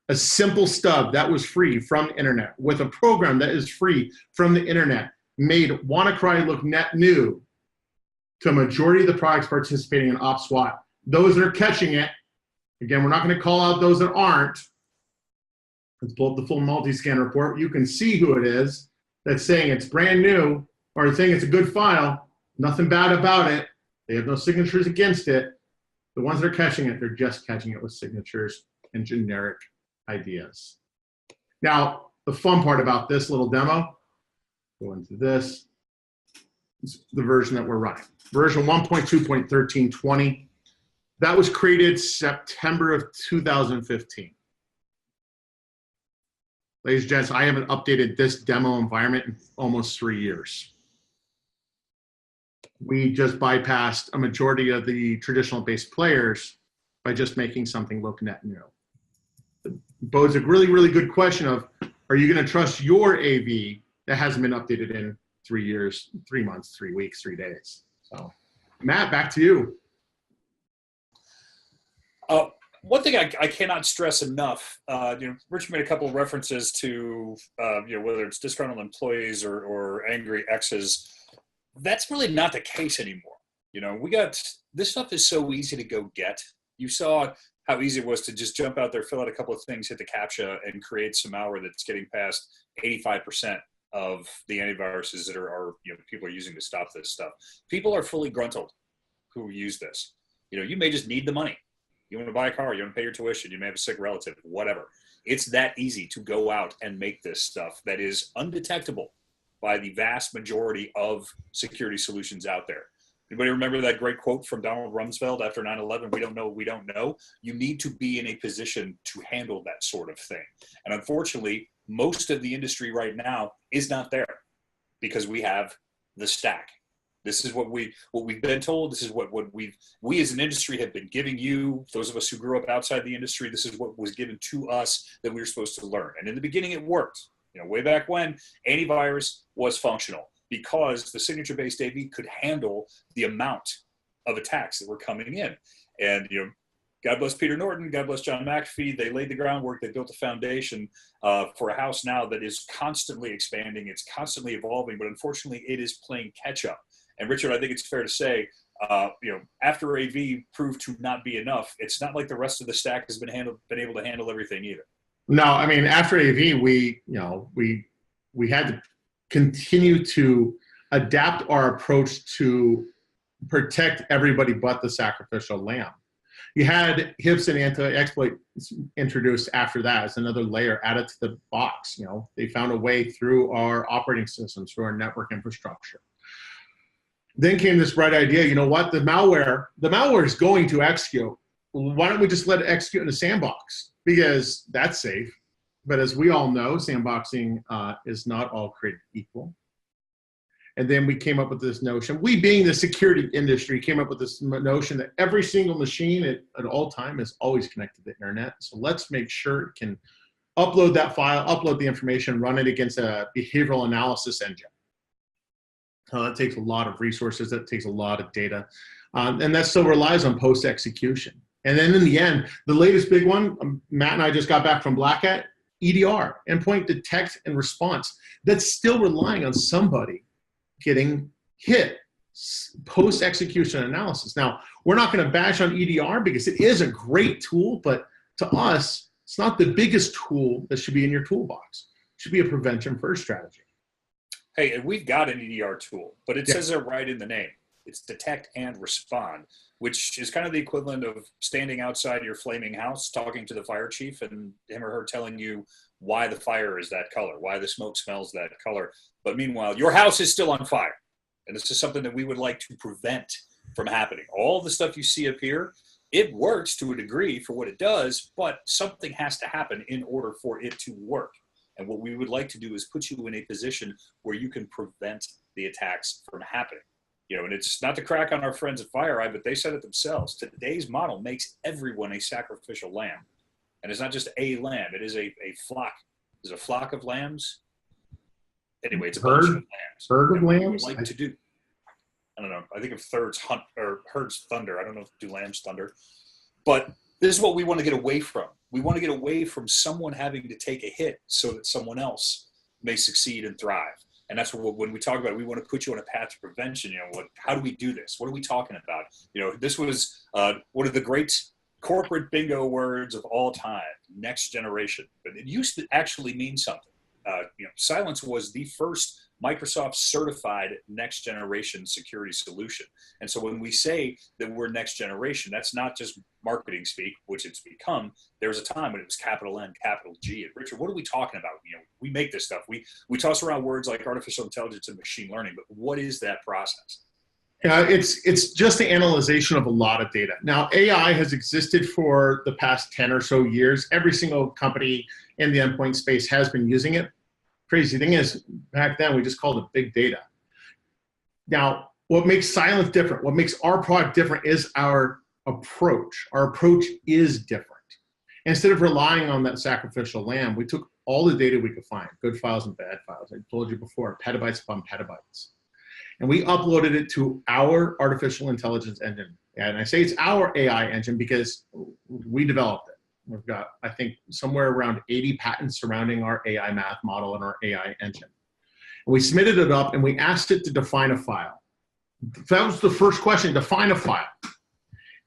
A simple stub that was free from the internet with a program that is free from the internet made WannaCry look net new to a majority of the products participating in OpSWAT. Those that are catching it, again, we're not going to call out those that aren't. Let's pull up the full multi-scan report. You can see who it is that's saying it's brand new or saying it's a good file. Nothing bad about it. They have no signatures against it. The ones that are catching it, they're just catching it with signatures and generic ideas. Now, the fun part about this little demo, go into this, is the version that we're running. Version 1.2.13.20. That was created September of 2015. Ladies and gents, I haven't updated this demo environment in almost 3 years. We just bypassed a majority of the traditional based players by just making something look net new. It poses a really, really good question of, are you going to trust your AV that hasn't been updated in 3 years, 3 months, 3 weeks, 3 days? So, Matt, back to you. One thing I cannot stress enough, Rich made a couple of references to, whether it's disgruntled employees or angry exes. That's really not the case anymore. This stuff is so easy to go get. You saw how easy it was to just jump out there, fill out a couple of things, hit the CAPTCHA, and create some malware that's getting past 85% of the antiviruses that are people are using to stop this stuff. People are fully gruntled who use this. You may just need the money. You want to buy a car, you want to pay your tuition, you may have a sick relative, whatever. It's that easy to go out and make this stuff that is undetectable by the vast majority of security solutions out there. Anybody remember that great quote from Donald Rumsfeld after 9/11? We don't know, we don't know. You need to be in a position to handle that sort of thing. And unfortunately, most of the industry right now is not there because we have the stack. This is what we've been told. This is what we as an industry have been giving you. Those of us who grew up outside the industry, this is what was given to us that we were supposed to learn. And in the beginning, it worked. Way back when, antivirus was functional because the signature-based AV could handle the amount of attacks that were coming in. And God bless Peter Norton, God bless John McAfee. They laid the groundwork. They built a foundation for a house now that is constantly expanding. It's constantly evolving, but unfortunately, it is playing catch-up. And Richard, I think it's fair to say, after AV proved to not be enough, it's not like the rest of the stack has been able to handle everything either. No, I mean, after AV, we had to continue to adapt our approach to protect everybody but the sacrificial lamb. You had HIPS and anti-exploit introduced after that as another layer added to the box. They found a way through our operating systems, through our network infrastructure. Then came this bright idea, the malware is going to execute. Why don't we just let it execute in a sandbox? Because that's safe. But as we all know, sandboxing is not all created equal. And then we came up with this notion, we being the security industry, came up with this notion that every single machine at all time is always connected to the internet. So let's make sure it can upload that file, upload the information, run it against a behavioral analysis engine. That takes a lot of resources, that takes a lot of data. And that still relies on post-execution. And then in the end, the latest big one, Matt and I just got back from Black Hat, EDR, endpoint detect and response. That's still relying on somebody getting hit, post-execution analysis. Now, we're not going to bash on EDR because it is a great tool, but to us, it's not the biggest tool that should be in your toolbox. It should be a prevention-first strategy. Hey, and we've got an EDR tool, but it Yeah. says it right in the name. It's detect and respond, which is kind of the equivalent of standing outside your flaming house, talking to the fire chief and him or her telling you why the fire is that color, why the smoke smells that color. But meanwhile, your house is still on fire. And this is something that we would like to prevent from happening. All the stuff you see up here, it works to a degree for what it does, but something has to happen in order for it to work. And what we would like to do is put you in a position where you can prevent the attacks from happening. And it's not to crack on our friends at FireEye, but they said it themselves. Today's model makes everyone a sacrificial lamb. And it's not just a lamb, it is a flock. Is it a flock of lambs? Anyway, it's a bunch of lambs. Herd of lambs? Like to do. I don't know. I think of thirds hunt or herds thunder. I don't know if do lambs thunder. But this is what we want to get away from. We want to get away from someone having to take a hit so that someone else may succeed and thrive. And that's what, when we talk about it, we want to put you on a path to prevention. How do we do this? What are we talking about? This was one of the great corporate bingo words of all time, next generation. But it used to actually mean something. Cylance was the first Microsoft certified next generation security solution. And so when we say that we're next generation, that's not just marketing speak, which it's become. There was a time when it was capital N, capital G. And Richard, what are we talking about? We make this stuff. We toss around words like artificial intelligence and machine learning, but what is that process? It's just the analyzation of a lot of data. Now, AI has existed for the past 10 or so years. Every single company in the endpoint space has been using it. Crazy thing is, back then, we just called it big data. Now, what makes Cylance different, what makes our product different is our approach. Our approach is different. Instead of relying on that sacrificial lamb, we took all the data we could find, good files and bad files. I told you before, petabytes upon petabytes. And we uploaded it to our artificial intelligence engine. And I say it's our AI engine because we developed it. We've got, I think, somewhere around 80 patents surrounding our AI math model and our AI engine. And we submitted it up and we asked it to define a file. That was the first question, define a file.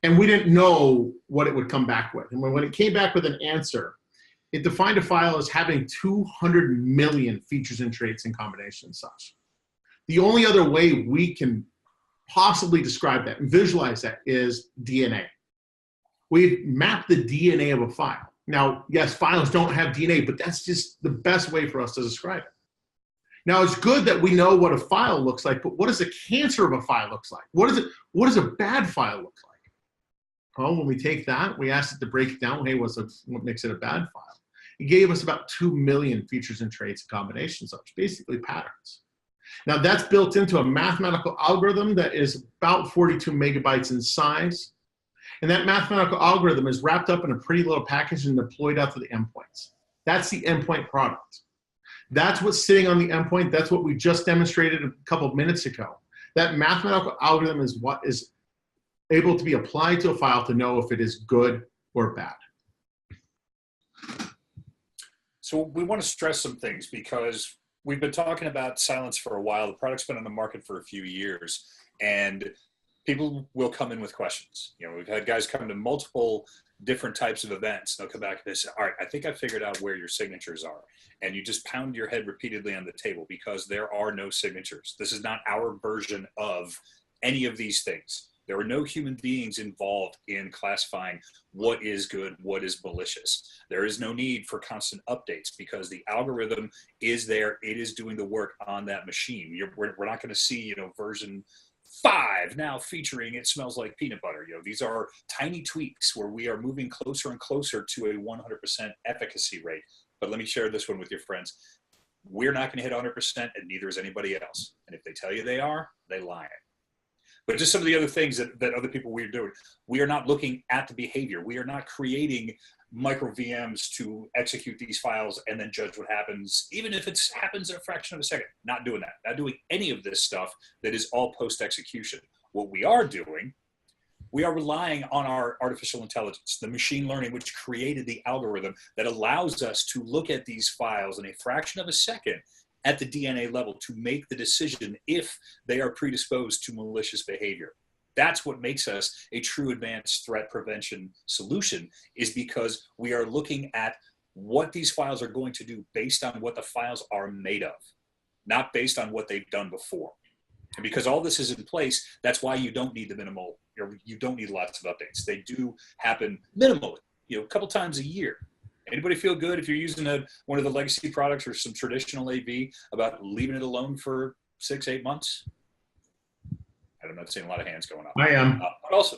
And we didn't know what it would come back with. And when it came back with an answer, it defined a file as having 200 million features and traits in combination and such. The only other way we can possibly describe that and visualize that is DNA. We've mapped the DNA of a file. Now, yes, files don't have DNA, but that's just the best way for us to describe it. Now, it's good that we know what a file looks like, but what does the cancer of a file looks like? What does a bad file look like? Well, when we take that, we asked it to break it down. Hey, what makes it a bad file? It gave us about 2 million features and traits and combinations, such basically patterns. Now, that's built into a mathematical algorithm that is about 42 megabytes in size. And that mathematical algorithm is wrapped up in a pretty little package and deployed out to the endpoints. That's the endpoint product. That's what's sitting on the endpoint. That's what we just demonstrated a couple of minutes ago. That mathematical algorithm is what is able to be applied to a file to know if it is good or bad. So we want to stress some things because we've been talking about Cylance for a while. The product's been on the market for a few years, and people will come in with questions. We've had guys come to multiple different types of events. They'll come back and they say, all right, I think I figured out where your signatures are. And you just pound your head repeatedly on the table because there are no signatures. This is not our version of any of these things. There are no human beings involved in classifying what is good, what is malicious. There is no need for constant updates because the algorithm is there. It is doing the work on that machine. We're not going to see, version 5 now featuring it smells like peanut butter. These are tiny tweaks where we are moving closer and closer to a 100% efficacy rate. But let me share this one with your friends. We're not going to hit 100%, and neither is anybody else. And if they tell you they are, they lie. But just some of the other things that other people we're doing, we are not looking at the behavior. We are not creating micro VMs to execute these files and then judge what happens, even if it happens in a fraction of a second. Not doing that. Not doing any of this stuff that is all post-execution. What we are doing, we are relying on our artificial intelligence, the machine learning, which created the algorithm that allows us to look at these files in a fraction of a second at the DNA level to make the decision if they are predisposed to malicious behavior. That's what makes us a true advanced threat prevention solution, is because we are looking at what these files are going to do based on what the files are made of, not based on what they've done before. And because all this is in place, that's why you don't need the minimal, you don't need lots of updates. They do happen minimally, a couple times a year. Anybody feel good if you're using one of the legacy products or some traditional AV about leaving it alone for 6-8 months? I'm not seeing a lot of hands going up. I am. But also,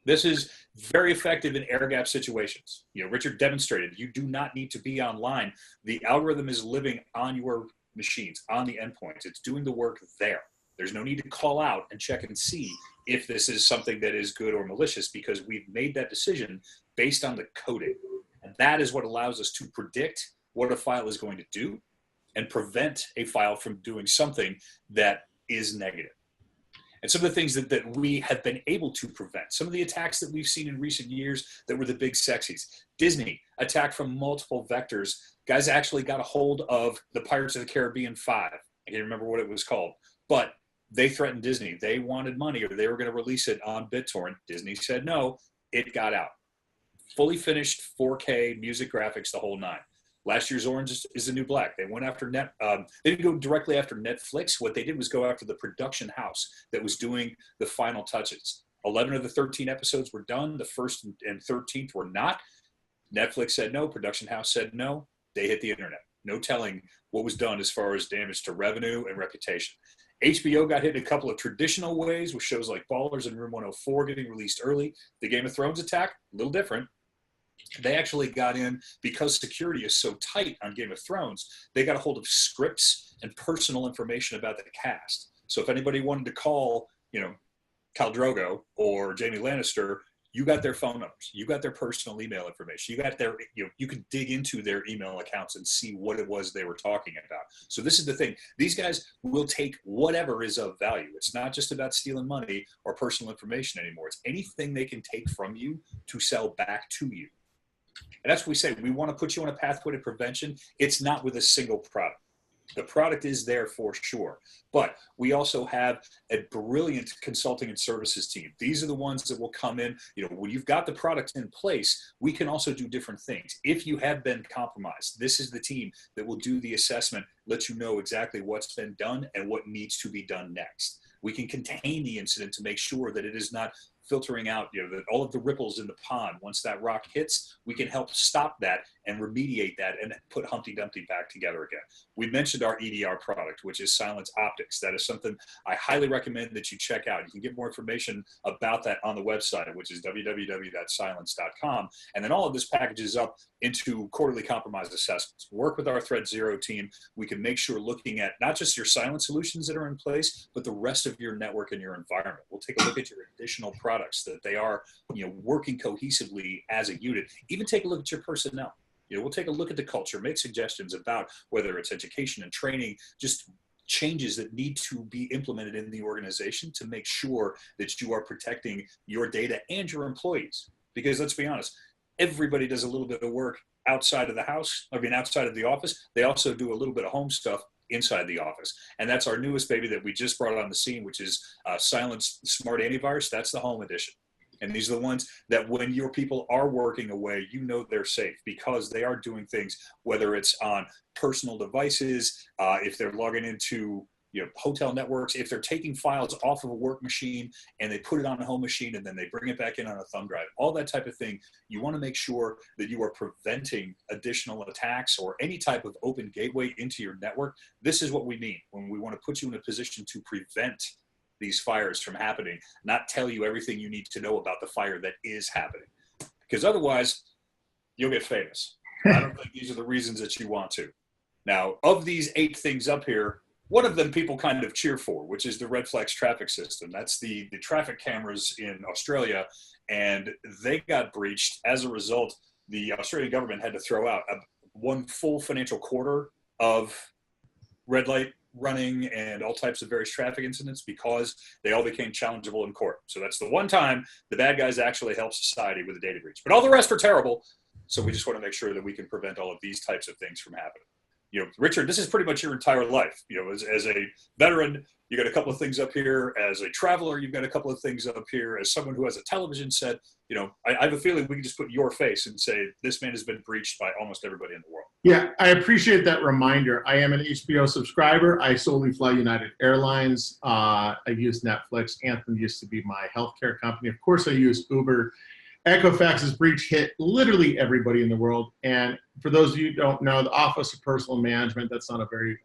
this is very effective in air gap situations. Richard demonstrated you do not need to be online. The algorithm is living on your machines, on the endpoints. It's doing the work there. There's no need to call out and check and see if this is something that is good or malicious, because we've made that decision based on the coding. And that is what allows us to predict what a file is going to do and prevent a file from doing something that is negative. And some of the things that we have been able to prevent, some of the attacks that we've seen in recent years that were the big sexies. Disney attacked from multiple vectors. Guys actually got a hold of the Pirates of the Caribbean 5. I can't remember what it was called, but they threatened Disney. They wanted money, or they were going to release it on BitTorrent. Disney said no. It got out. Fully finished 4K music graphics, the whole nine. Last year's Orange is the New Black. They went after they didn't go directly after Netflix. What they did was go after the production house that was doing the final touches. 11 of the 13 episodes were done. The first and 13th were not. Netflix said no. Production house said no. They hit the internet. No telling what was done as far as damage to revenue and reputation. HBO got hit in a couple of traditional ways with shows like Ballers and Room 104 getting released early. The Game of Thrones attack, a little different. They actually got in because security is so tight on Game of Thrones. They got a hold of scripts and personal information about the cast. So if anybody wanted to call, Khal Drogo or Jaime Lannister, you got their phone numbers, you got their personal email information, you got their, you could dig into their email accounts and see what it was they were talking about. So this is the thing. These guys will take whatever is of value. It's not just about stealing money or personal information anymore. It's anything they can take from you to sell back to you. And that's what we say. We want to put you on a pathway to prevention. It's not with a single product. The product is there for sure. But we also have a brilliant consulting and services team. These are the ones that will come in. When you've got the product in place, we can also do different things. If you have been compromised, this is the team that will do the assessment, let you know exactly what's been done and what needs to be done next. We can contain the incident to make sure that it is not filtering out, that all of the ripples in the pond. Once that rock hits, we can help stop that and remediate that and put Humpty Dumpty back together again. We mentioned our EDR product, which is Cylance Optics. That is something I highly recommend that you check out. You can get more information about that on the website, which is www.cylance.com. And then all of this packages up into quarterly compromise assessments. Work with our Threat Zero team. We can make sure looking at not just your Cylance solutions that are in place, but the rest of your network and your environment. We'll take a look at your additional products, that they are working cohesively as a unit. Even take a look at your personnel. We'll take a look at the culture, make suggestions about whether it's education and training, just changes that need to be implemented in the organization to make sure that you are protecting your data and your employees. Because let's be honest, everybody does a little bit of work outside of the house, outside of the office. They also do a little bit of home stuff inside the office. And that's our newest baby that we just brought on the scene, which is Cylance Smart Antivirus. That's the home edition. And these are the ones that when your people are working away, they're safe because they are doing things, whether it's on personal devices, if they're logging into hotel networks, if they're taking files off of a work machine and they put it on a home machine and then they bring it back in on a thumb drive, all that type of thing. You want to make sure that you are preventing additional attacks or any type of open gateway into your network. This is what we mean when we want to put you in a position to prevent these fires from happening, not tell you everything you need to know about the fire that is happening. Because otherwise, you'll get famous. I don't think these are the reasons that you want to. Now, of these 8 things up here, one of them people kind of cheer for, which is the Red Flags traffic system. That's the traffic cameras in Australia, and they got breached. As a result, the Australian government had to throw out one full financial quarter of red light running and all types of various traffic incidents because they all became challengeable in court. So that's the one time the bad guys actually help society with a data breach. But all the rest are terrible. So we just want to make sure that we can prevent all of these types of things from happening. Richard, this is pretty much your entire life. As a veteran, you got a couple of things up here. As a traveler, you've got a couple of things up here. As someone who has a television set, I have a feeling we can just put your face and say, this man has been breached by almost everybody in the world. Yeah, I appreciate that reminder. I am an HBO subscriber. I solely fly United Airlines. I use Netflix. Anthem used to be my healthcare company. Of course, I use Uber. Equifax's breach hit literally everybody in the world. And for those of you who don't know, the Office of Personal Management, that's not a very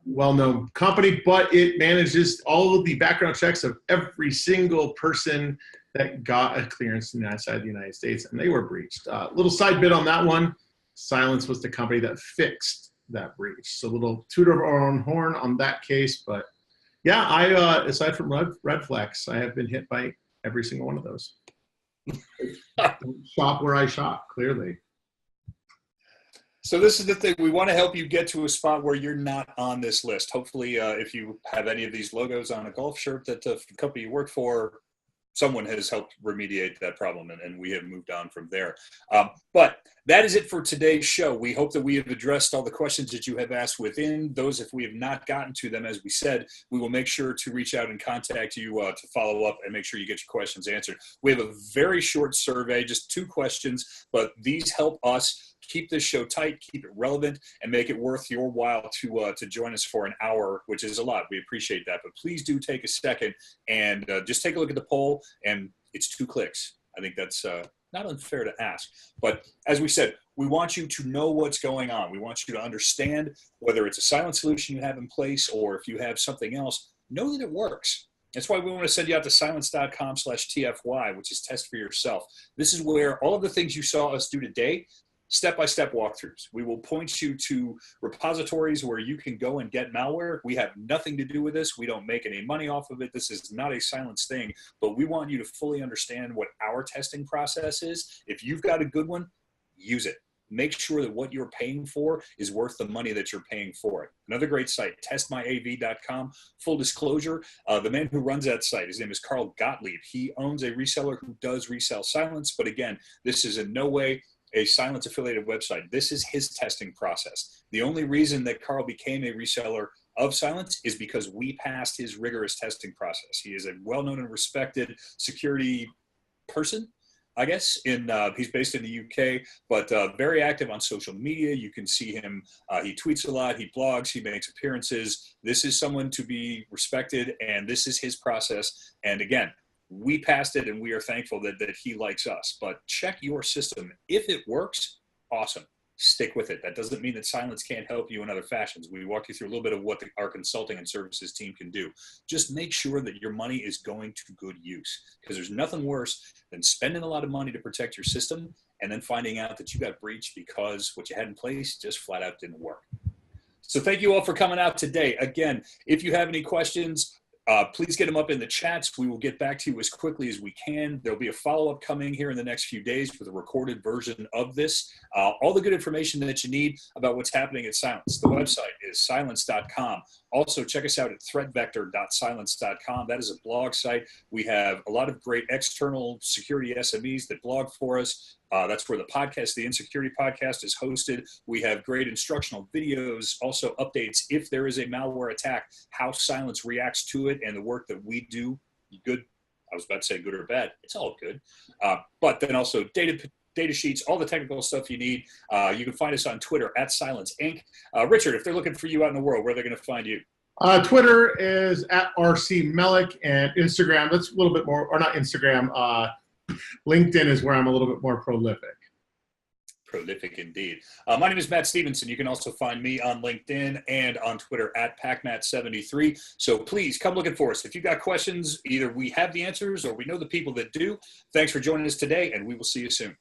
well-known company, but it manages all of the background checks of every single person that got a clearance inside the United States, and they were breached. Little side bit on that one, Cylance was the company that fixed that breach. So a little toot of our own horn on that case, but yeah, I aside from red flags, I have been hit by every single one of those. Don't shop where I shop, clearly. So this is the thing. We want to help you get to a spot where you're not on this list. Hopefully, if you have any of these logos on a golf shirt that the company you work for, someone has helped remediate that problem, and we have moved on from there. But that is it for today's show. We hope that we have addressed all the questions that you have asked within those. If we have not gotten to them, as we said, we will make sure to reach out and contact you to follow up and make sure you get your questions answered. We have a very short survey, just 2 questions, but these help us keep this show tight, keep it relevant, and make it worth your while to join us for an hour, which is a lot. We appreciate that. But please do take a second and just take a look at the poll, and it's 2 clicks. I think that's not unfair to ask. But as we said, we want you to know what's going on. We want you to understand whether it's a silent solution you have in place or if you have something else, know that it works. That's why we want to send you out to cylance.com/TFY, which is test for yourself. This is where all of the things you saw us do today, step-by-step walkthroughs. We will point you to repositories where you can go and get malware. We have nothing to do with this. We don't make any money off of it. This is not a Cylance thing, but we want you to fully understand what our testing process is. If you've got a good one, use it. Make sure that what you're paying for is worth the money that you're paying for it. Another great site, testmyav.com. Full disclosure, the man who runs that site, his name is Carl Gottlieb. He owns a reseller who does resell Cylance, but again, this is in no way a Cylance affiliated website. This is his testing process. The only reason that Carl became a reseller of Cylance is because we passed his rigorous testing process. He is a well-known and respected security person, I guess. He's based in the UK, but very active on social media. You can see him. He tweets a lot. He blogs. He makes appearances. This is someone to be respected, and this is his process. And again, we passed it, and we are thankful that he likes us. But check your system. If it works, awesome. Stick with it. That doesn't mean that Cylance can't help you in other fashions. We walk you through a little bit of what our consulting and services team can do. Just make sure that your money is going to good use, because there's nothing worse than spending a lot of money to protect your system and then finding out that you got breached because what you had in place just flat out didn't work. So thank you all for coming out today. Again, if you have any questions, please get them up in the chats. We will get back to you as quickly as we can. There'll be a follow-up coming here in the next few days with a recorded version of this. All the good information that you need about what's happening at Cylance. The website is cylance.com. Also, check us out at threatvector.cylance.com. That is a blog site. We have a lot of great external security SMEs that blog for us. That's where the podcast, the Insecurity Podcast, is hosted. We have great instructional videos, also updates if there is a malware attack, how Cylance reacts to it, and the work that we do. Good. I was about to say good or bad. It's all good. But then also data sheets, all the technical stuff you need. You can find us on Twitter at Cylance Inc. Richard, if they're looking for you out in the world, where are they going to find you? Twitter is at RC Melik, and Instagram, that's a little bit more, or not Instagram, LinkedIn is where I'm a little bit more prolific. Prolific indeed. My name is Matt Stevenson. You can also find me on LinkedIn and on Twitter at PacMat73. So please come looking for us. If you've got questions, either we have the answers or we know the people that do. Thanks for joining us today, and we will see you soon.